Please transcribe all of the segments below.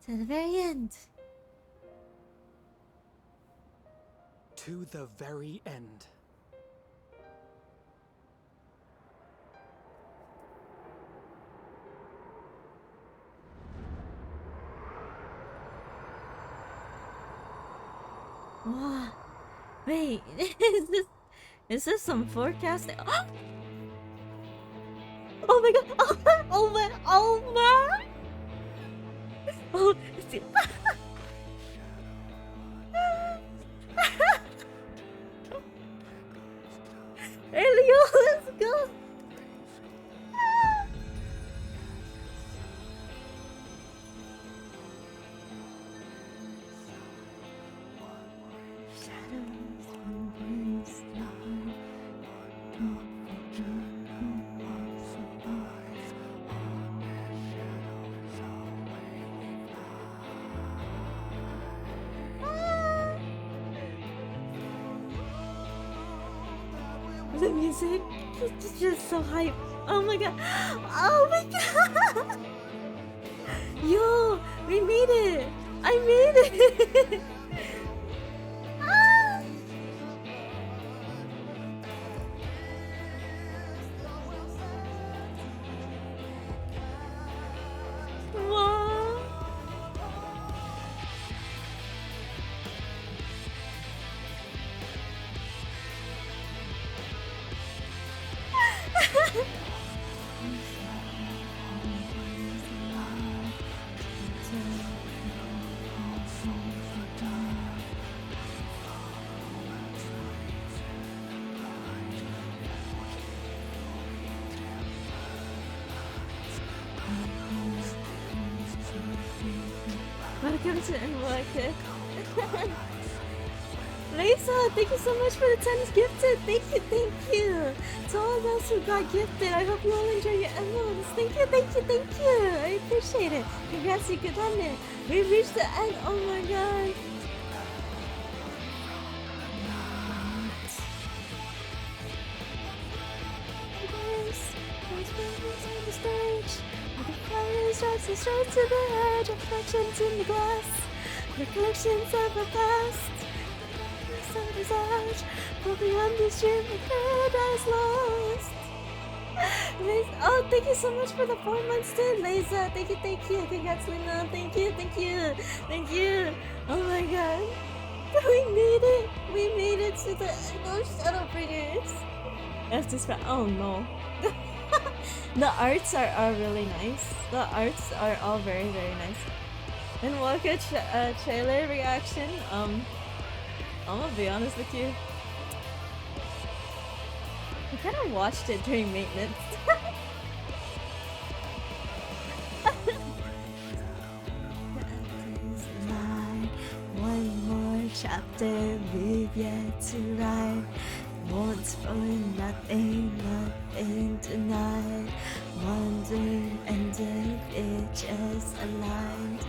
To the very end. To the very end. Wow. Wait, is this some forecasting? Oh my god! Oh my! Oh my! Oh, Elio, let's go! The music is just so hype. Oh my god. Oh my god. Yo, we made it. I made it. Ah. Wow. Welcome to Unlocked. Lisa, thank you so much for the 10 gifted. Thank you, thank you. To all those who got gifted, I hope you all enjoy your emeralds. Thank you, thank you, thank you. I appreciate it. Congrats, you good on it. We've reached the end. Oh my god. Straight to the edge, reflections in the glass, recollections of the past. Sun's edge, go beyond this dream of paradise lost. Oh, thank you so much for the 4 months too, Liza. Thank you, thank you. Congrats, Lina. Thank you, thank you, thank you. Oh my god, we made it. We made it to the end of Shadowbringers. I have to spell. Oh no. The arts are all really nice. The arts are all very, very nice. And Waka trailer reaction. I'm gonna be honest with you. I kind of watched it during maintenance. One more chapter we've yet to write. Wants for nothing, nothing tonight. Wondering and if it just aligned.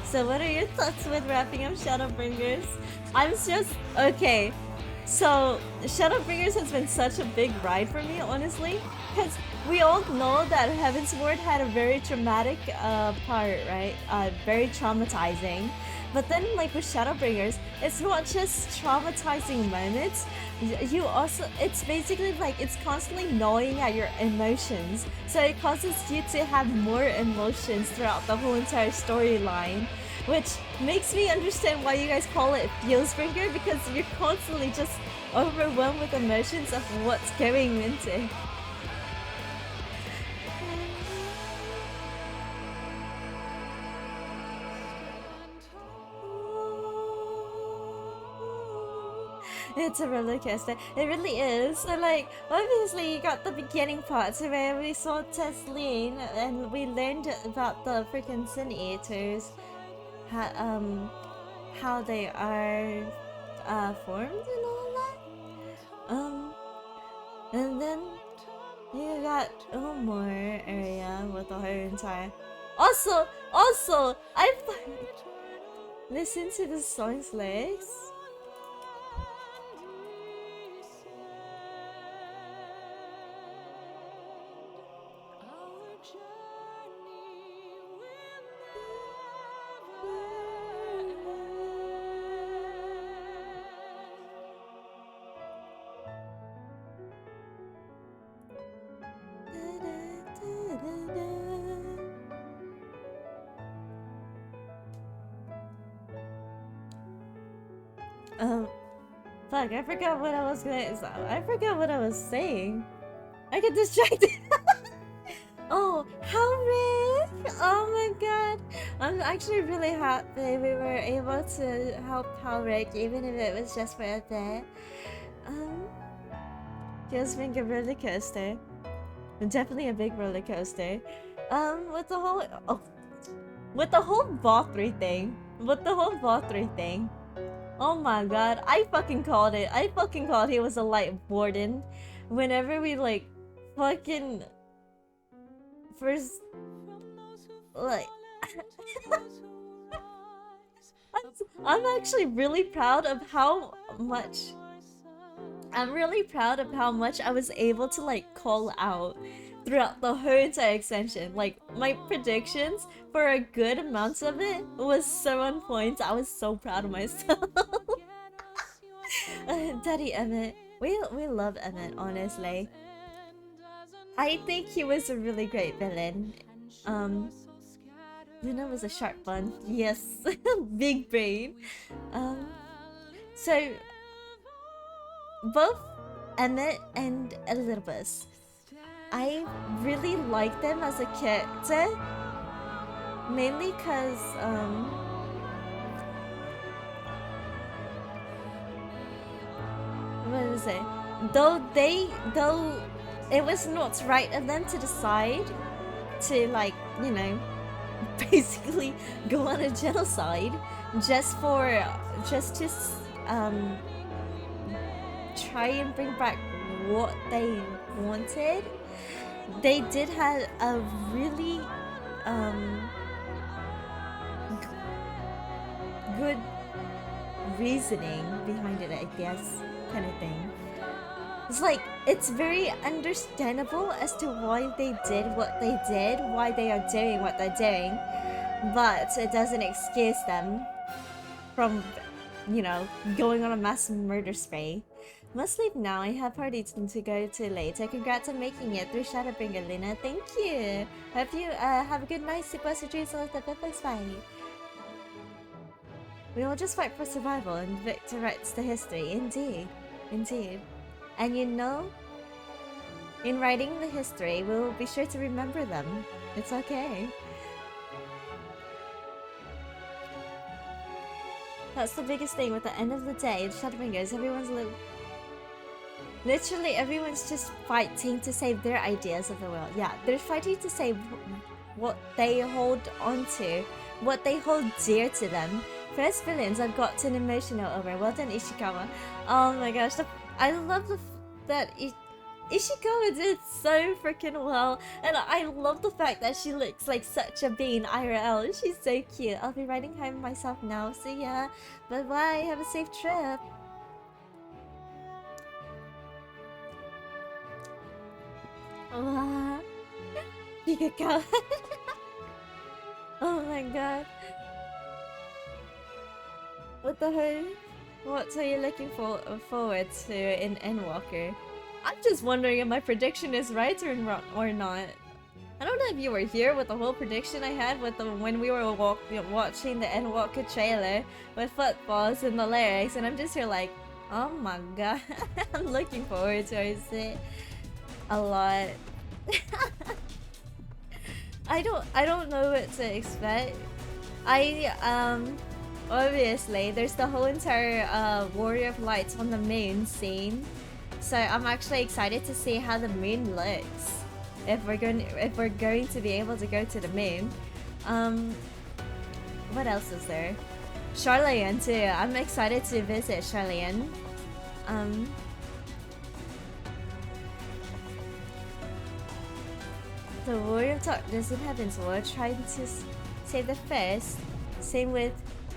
So what are your thoughts with wrapping up Shadowbringers? I'm just okay. So Shadowbringers has been such a big ride for me, honestly, because we all know that Heaven's Ward had a very traumatic part, right? Very traumatizing. But then, like with Shadowbringers, it's not just traumatizing moments. You also, it's basically like it's constantly gnawing at your emotions. So it causes you to have more emotions throughout the whole entire storyline, which makes me understand why you guys call it Feelsbringer, because you're constantly just overwhelmed with emotions of what's going into. It's a roller coaster. It really is. So, like, obviously, you got the beginning parts where we saw Tesleen and we learned about the freaking Sin Eaters, how they are formed and all that. And then you got one more area with the whole entire. Also, I've listened to the song's lyrics. Fuck, I forgot what I was gonna. I forgot what I was saying. I get distracted. Oh, Halric! Oh my god. I'm actually really happy we were able to help Halric, even if it was just for a bit. Feels like a roller coaster. Definitely a big roller coaster. With the whole Vothry thing. Oh my god, I fucking called it. I fucking called he was a light warden. Whenever we like fucking first like I'm actually really proud of how much I was able to like call out throughout the whole entire extension. Like my predictions for a good amount of it was so on point. I was so proud of myself. Daddy Emmett. We love Emmett, honestly. I think he was a really great villain. Luna was a sharp one. Yes. Big brain. So both Emmett and Elizabeth, I really like them as a character, mainly because what is it? Though it was not right of them to decide to, like, you know, basically go on a genocide just to try and bring back what they wanted. They did have a really good reasoning behind it, I guess, kind of thing. It's like, it's very understandable as to why they did what they did, why they are doing what they're doing, but it doesn't excuse them from, you know, going on a mass murder spree. Must leave now. I have party to go to later. Congrats on making it through Shadowbringers, Luna. Thank you. Hope you have a good night. Sleep well, dreams, all the perfect fight. We will just fight for survival and Victor writes the history. Indeed. Indeed. And you know, in writing the history, we will be sure to remember them. It's okay. That's the biggest thing with the end of the day in Shadowbringers. Literally everyone's just fighting to save their ideas of the world. Yeah, they're fighting to save what they hold onto, what they hold dear to them. First villains I've gotten emotional over. Well done, Ishikawa. Oh my gosh, I love that Ishikawa did so freaking well, and I love the fact that she looks like such a bean IRL. She's so cute. I'll be riding home myself now. See ya. Bye bye. Have a safe trip. Wow. Hikakawa. Oh my god. What the hell? What are you looking forward to in Endwalker? I'm just wondering if my prediction is right or not. I don't know if you were here with the whole prediction I had with when we were watching the Endwalker trailer with footballs and the lyrics, and I'm just here like, oh my god. I'm looking forward to it a lot. I don't know what to expect. Obviously there's the whole entire Warrior of Lights on the moon scene, so I'm actually excited to see how the moon looks, if we're going to be able to go to the moon. What else is there? Charlian too. I'm excited to visit Charlian. The Warrior of Darkness in Heaven's War trying to save the first. Same with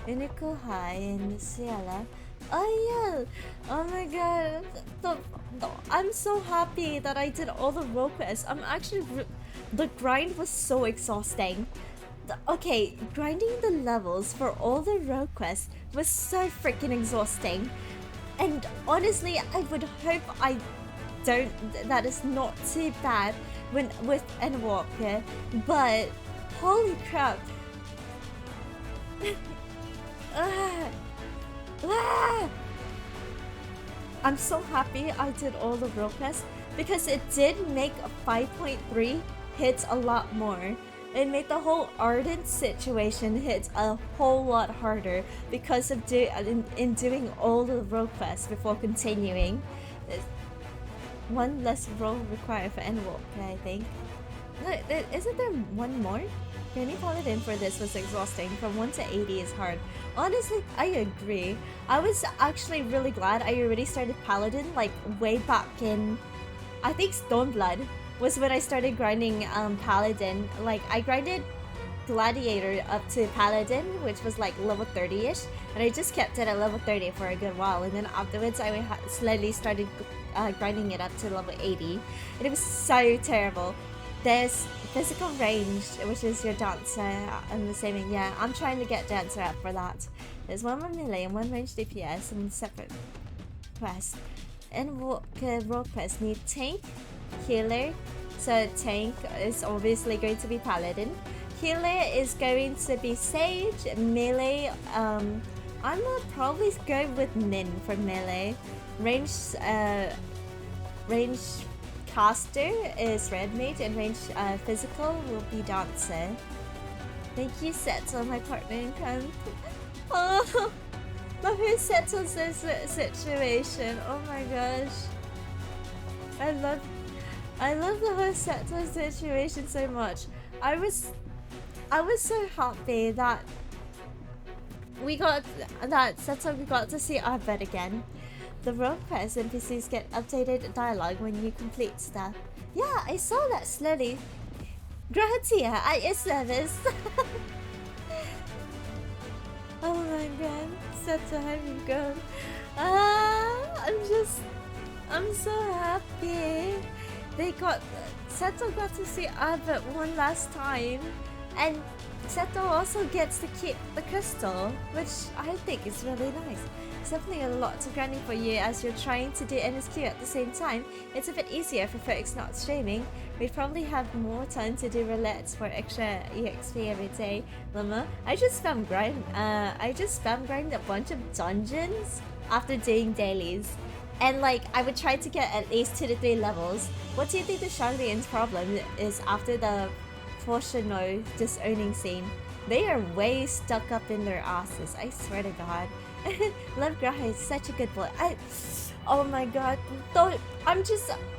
Unico High and Ciela. Oh yeah! Oh my god! I'm so happy that I did all the role quests. I'm actually the grind was so exhausting. Okay, grinding the levels for all the role quests was so freaking exhausting. And honestly, I would hope that is not too bad with Endwalker, but holy crap. I'm so happy I did all the world quests because it did make 5.3 hits a lot more. It made the whole Ardent situation hit a whole lot harder because of in doing all the world quests before continuing. There's one less role required for Endwalk, I think. No, isn't there one more? Getting Paladin for this was exhausting. From 1 to 80 is hard. Honestly, I agree. I was actually really glad I already started Paladin like way back in, I think Stormblood was when I started grinding Paladin. Like I grinded Gladiator up to Paladin, which was like level 30-ish, and I just kept it at level 30 for a good while, and then afterwards I slowly started grinding it up to level 80, and it was so terrible. There's physical range, which is your dancer. I'm assuming, yeah, I'm trying to get dancer up for that. There's one more melee and one range DPS and separate quests. And world quests need tank, healer. So tank is obviously going to be Paladin. Healer is going to be Sage. Melee, I'm gonna probably go with Min for melee. Range caster is Red Mage, and range physical will be Dancer. Thank you, Settle, my partner in crime. Oh, but who settles this situation? Oh my gosh, I love the whole Settle situation so much. I was so happy that we got to see our bed again. The world quest NPCs get updated dialogue when you complete stuff. Yeah, I saw that slowly. Gratia, I service. Oh my god, such a heavy go. I'm so happy. Seto got to see Albert one last time, and Seto also gets to keep the crystal, which I think is really nice. It's definitely a lot to grinding for you as you're trying to do NSQ at the same time. It's a bit easier for folks not streaming. We'd probably have more time to do roulettes for extra EXP every day. Lama, I just spam grind a bunch of dungeons after doing dailies. And like, I would try to get at least 2 to 3 levels. What do you think the Charlian's problem is after the Fortuno disowning scene? They are way stuck up in their asses, I swear to god. Love Graha is such a good boy. Oh my god.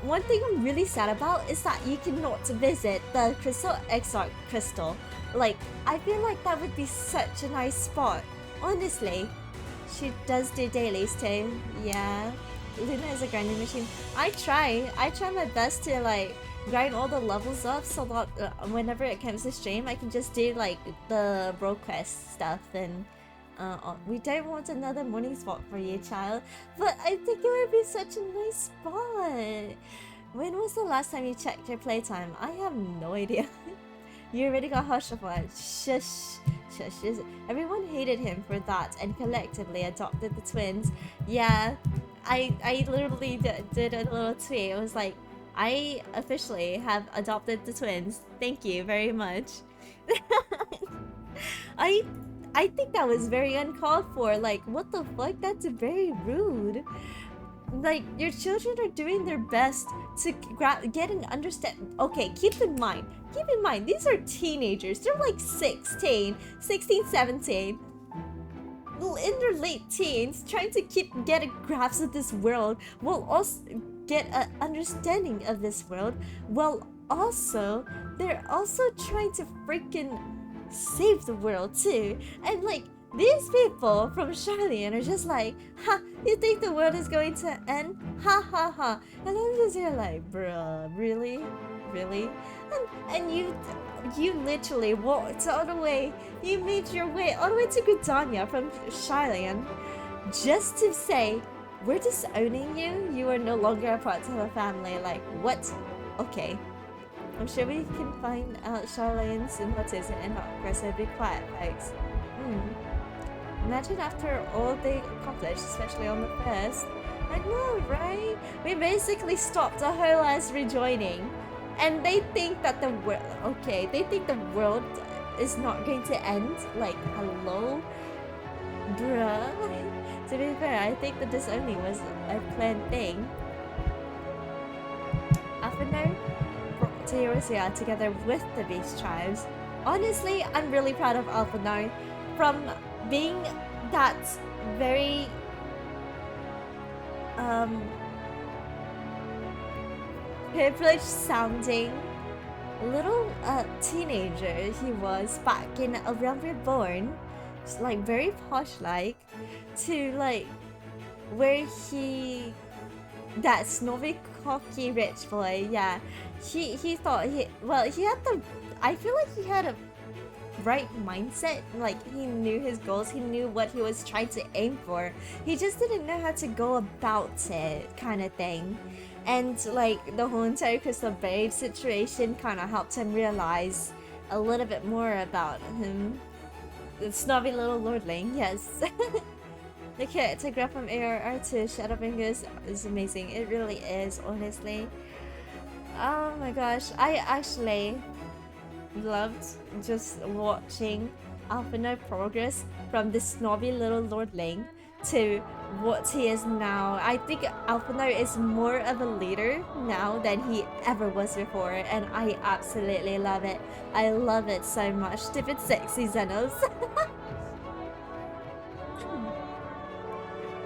One thing I'm really sad about is that you cannot visit the Crystal Exarch Crystal. Like, I feel like that would be such a nice spot. Honestly. She does do dailies too. Yeah. Luna is a grinding machine. I try my best to like grind all the levels up so that whenever it comes to stream I can just do like the bro quest stuff. And we don't want another morning spot for you, child, but I think it would be such a nice spot. When was the last time you checked your playtime? I have no idea. You already got Hush for it. Shush. Everyone hated him for that and collectively adopted the twins. Yeah, I literally did a little tweet. It was like, I officially have adopted the twins. Thank you very much. I think that was very uncalled for. Like, what the fuck? That's very rude. Like, your children are doing their best to get an understand. Okay, keep in mind, these are teenagers. They're like 16, 17. In their late teens, trying to get a grasp of this world, while also get an understanding of this world, while also, they're also trying to freaking save the world too. And like, these people from Charlian are just like, ha, you think the world is going to end? Ha ha ha. And I'm just here like, bruh, really? And you literally walked all the way, you made your way all the way to Gridania from Charlian just to say, we're disowning you, you are no longer a part of the family. Like, what? Okay. I'm sure we can find out Charlian's motives and not press so be quiet, folks. Imagine after all they accomplished, especially on the first. I know, right? We basically stopped a whole ass rejoining. And they think that the world, they think the world is not going to end. Like, hello? Bruh. To be fair, I think that this only was a planned thing. Afino brought to Eurasia together with the Beast Tribes. Honestly, I'm really proud of Alphino. From being that very privileged sounding little teenager he was back in A Realm Reborn, like very posh like, to like where he, that snobby cocky rich boy, yeah, he thought he had the, I feel like he had a right mindset, like he knew his goals, he knew what he was trying to aim for, he just didn't know how to go about it kind of thing. And like the whole entire Crystal Babe situation kind of helped him realize a little bit more about him. The snobby little lordling, yes. The character graph from ARR to Shadowbringers is amazing. It really is, honestly. Oh my gosh, I actually loved just watching Alphino progress from this snobby little lordling to what he is now. I think Alphino is more of a leader now than he ever was before, and I absolutely love it. I love it so much. Stupid sexy Xenos.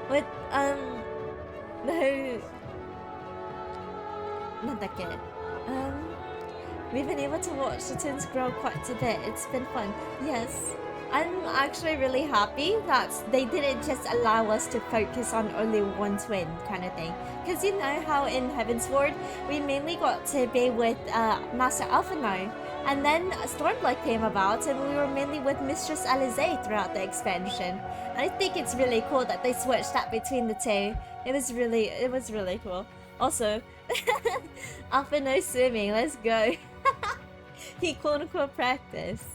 With no, not that good. We've been able to watch the twins grow quite a bit. It's been fun. Yes, I'm actually really happy that they didn't just allow us to focus on only one twin kind of thing. Because you know how in Heavensward, we mainly got to be with Master Alphino. And then Stormblood came about and we were mainly with Mistress Alize throughout the expansion. And I think it's really cool that they switched that between the two. It was really cool. Also, Alphino swimming, let's go. He quote-unquote practiced.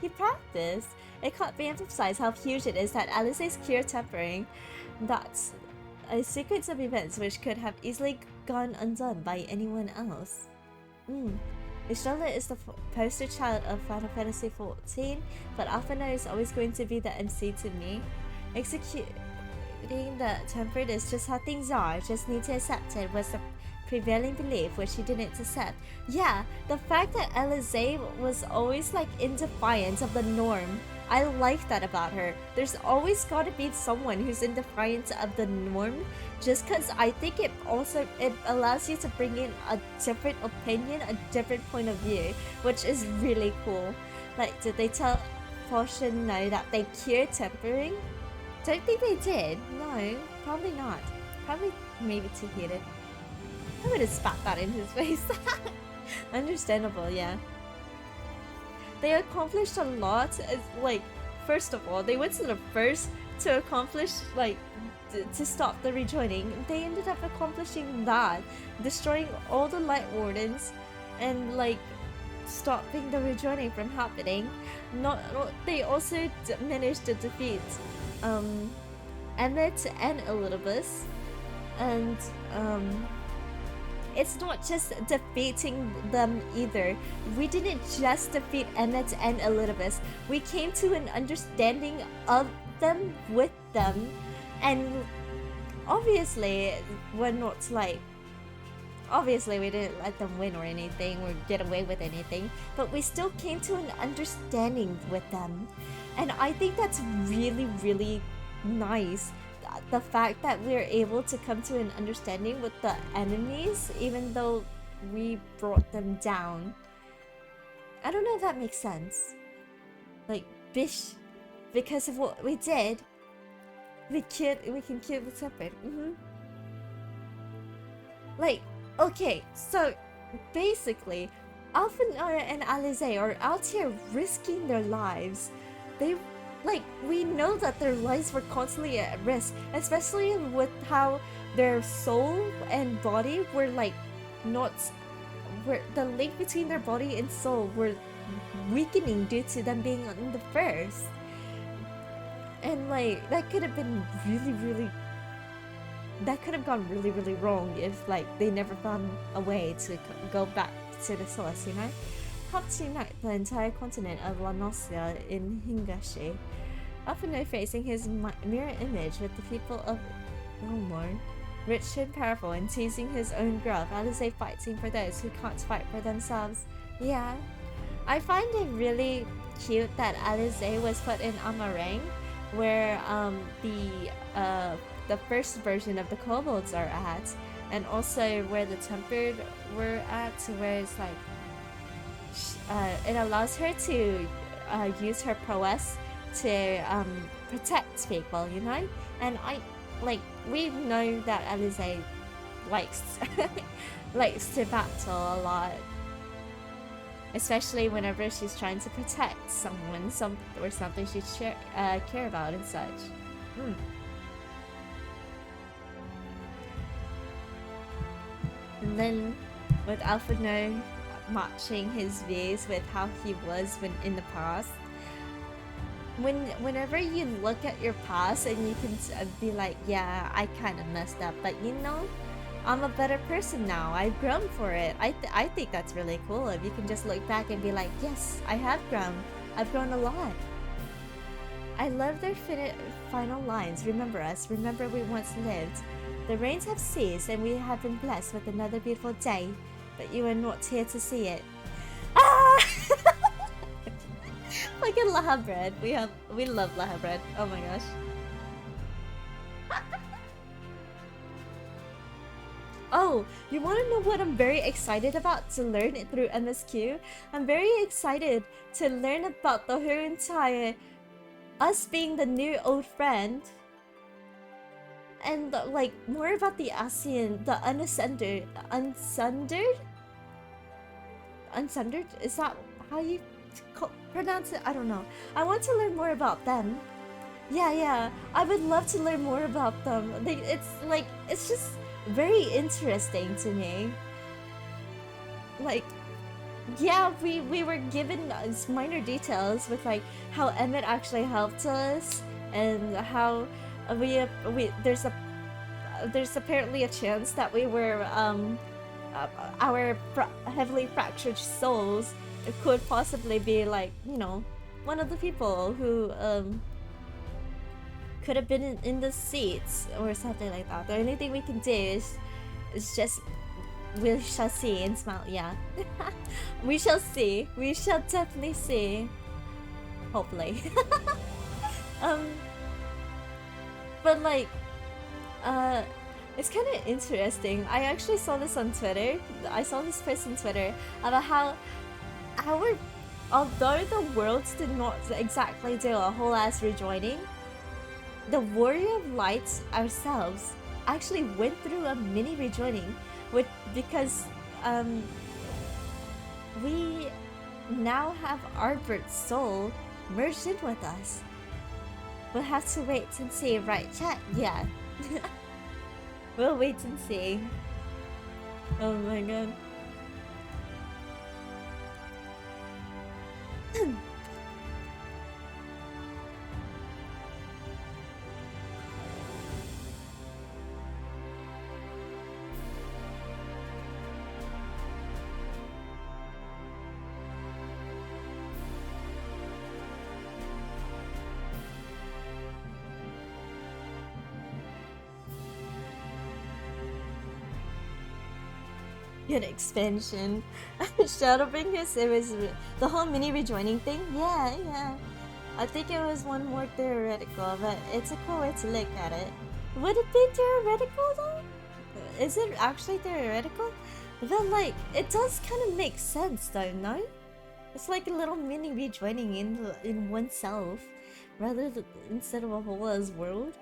He practiced. It can't be emphasized how huge it is that Alice's cure tempering. That's a sequence of events which could have easily gone undone by anyone else. Charlotte is the poster child of Final Fantasy XIV, but Alphino is always going to be the MC to me. Executing the tempered is just how things are, just need to accept it was the prevailing belief which he didn't accept. Yeah, the fact that Alize was always like in defiance of the norm. I like that about her. There's always gotta be someone who's in defiance of the norm, just cause I think it allows you to bring in a different opinion, a different point of view, which is really cool. Like, did they tell Potion no that they cure tempering? Don't think they did. No, probably not. Probably maybe too heated. I would have spat that in his face. Understandable, yeah. They accomplished a lot. Like, first of all, they went to the first to accomplish, like, to stop the rejoining. They ended up accomplishing that, destroying all the Light Wardens, and like stopping the rejoining from happening. They also managed to defeat Emmet and Elidibus, and it's not just defeating them either. We didn't just defeat Emmet and Elidibus. We came to an understanding of them with them, and obviously we're not like, obviously we didn't let them win or anything or get away with anything, but we still came to an understanding with them, and I think that's really, really nice. The fact that we're able to come to an understanding with the enemies, even though we brought them down. I don't know if that makes sense. Like, bish, because of what we did, we can kill the separate. Like, okay, so basically, Alphanara and Alize are out here risking their lives. We know that their lives were constantly at risk, especially with how their soul and body were the link between their body and soul were weakening due to them being on the first. And like, that could have been that could have gone really, really wrong if like they never found a way to go back to the source, Help to unite the entire continent of La Nocia in Hingashi. Often facing his mirror image with the people of Ilmore, rich and powerful, and teasing his own growth. Alize fighting for those who can't fight for themselves. Yeah, I find it really cute that Alize was put in Amarang, where the first version of the kobolds are at, and also where the tempered were at, where it's like it allows her to use her prowess to protect people, you know. And we know that Alize likes likes to battle a lot, especially whenever she's trying to protect someone, or something she care about and such. And then with Alphino matching his views with how he was when in the past. Whenever you look at your past and you can be like, yeah, I kind of messed up, but you know, I'm a better person now. I've grown for it. I think that's really cool if you can just look back and be like, yes, I have grown. I've grown a lot. I love their final lines. Remember us. Remember we once lived. The rains have ceased and we have been blessed with another beautiful day, but you are not here to see it. Ah! Like in Laha bread. We love Laha bread. Oh my gosh. Oh, you want to know what I'm very excited about to learn it through MSQ? I'm very excited to learn about the whole entire us being the new old friend, and like more about the ASEAN, the unsundered. Is that how you pronounce it? I don't know. I want to learn more about them. Yeah. I would love to learn more about them. It's just very interesting to me. Like, yeah, we were given minor details with like how Emmett actually helped us, and how there's apparently a chance that we were our heavily fractured souls could possibly be like, you know, one of the people who could have been in the seats or something like that. The only thing we can do is just, we shall see and smile. Yeah. We shall see. We shall definitely see. Hopefully. But like, it's kind of interesting. I actually saw this on Twitter. I saw this post on Twitter about how although the worlds did not exactly do a whole ass rejoining, the Warrior of Lights ourselves actually went through a mini rejoining, because we now have Arbert's soul merged in with us. We'll have to wait and see, right, chat? Yeah. We'll wait and see. Oh my god. Good expansion. Shadowbringers, it was the whole mini rejoining thing. Yeah. I think it was one more theoretical, but it's a cool way to look at it. Would it be theoretical though? Is it actually theoretical? But like, it does kind of make sense though, no? It's like a little mini rejoining in oneself, rather than instead of a whole as world.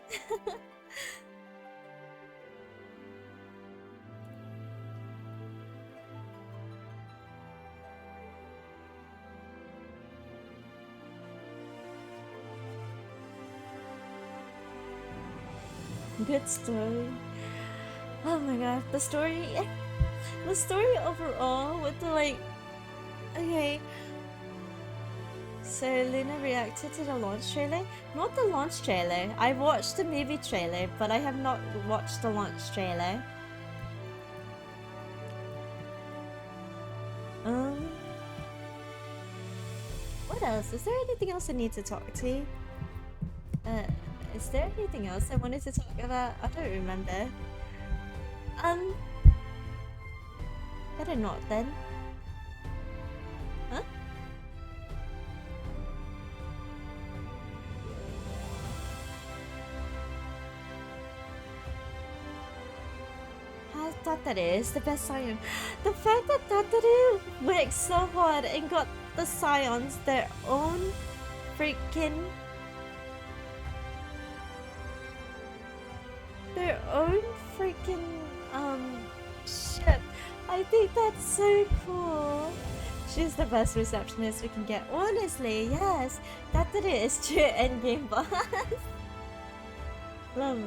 Good story. Oh my god, the story overall with the like, okay. So Luna reacted to the launch trailer? Not the launch trailer. I watched the movie trailer, but I have not watched the launch trailer. What else? Is there anything else I need to talk to? Is there anything else I wanted to talk about? I don't remember. Better not then. Huh? I thought that is the best scion. The fact that Tataru worked so hard and got the scions their own freaking ship. I think that's so cool. She's the best receptionist we can get. Honestly, yes. That is true endgame boss. Love